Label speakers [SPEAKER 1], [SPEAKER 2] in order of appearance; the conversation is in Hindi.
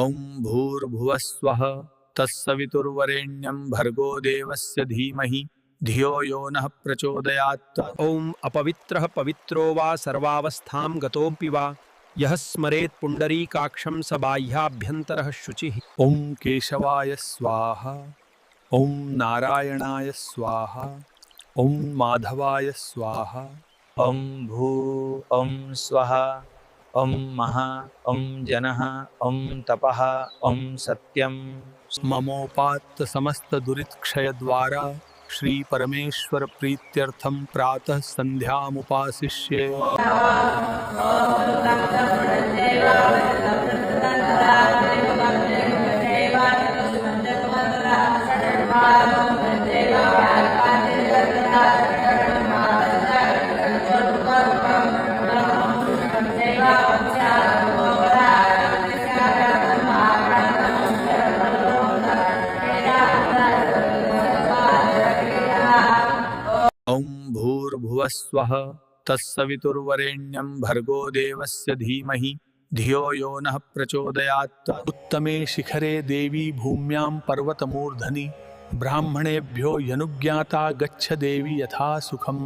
[SPEAKER 1] ॐ भूर्भुवस्वः तत्सवितुर्वरेण्यं भर्गो देवस्य धीमहि धियो यो नः प्रचोदयात्।
[SPEAKER 2] ॐ अपवित्रः पवित्रो वा सर्वावस्थां गतोऽपि वा यः स्मरेत् पुण्डरीकाक्षं स बाह्याभ्यन्तरः शुचिः।
[SPEAKER 1] ॐ केशवाय स्वाहा, ॐ नारायणाय स्वाहा, ॐ माधवाय स्वाहा।
[SPEAKER 3] ॐ भू ॐ स्वः ॐ महा ॐ जनः ॐ तपः ॐ सत्यं।
[SPEAKER 1] ममोपात्त समस्त दुरितक्षय द्वारा श्री परमेश्वर प्रीत्यर्थम प्रातः संध्यामुपासिष्ये। ॐ भूर्भुवस्वः तत्सवितुर्वरेण्यं भर्गो देवस्य धीमहि धियो यो नः प्रचोदयात्। उत्तमे शिखरे देवी भूम्यां पर्वतमूर्धनि ब्राह्मणेभ्यो यनुज्ञाता गच्छ देवी यथा सुखम्।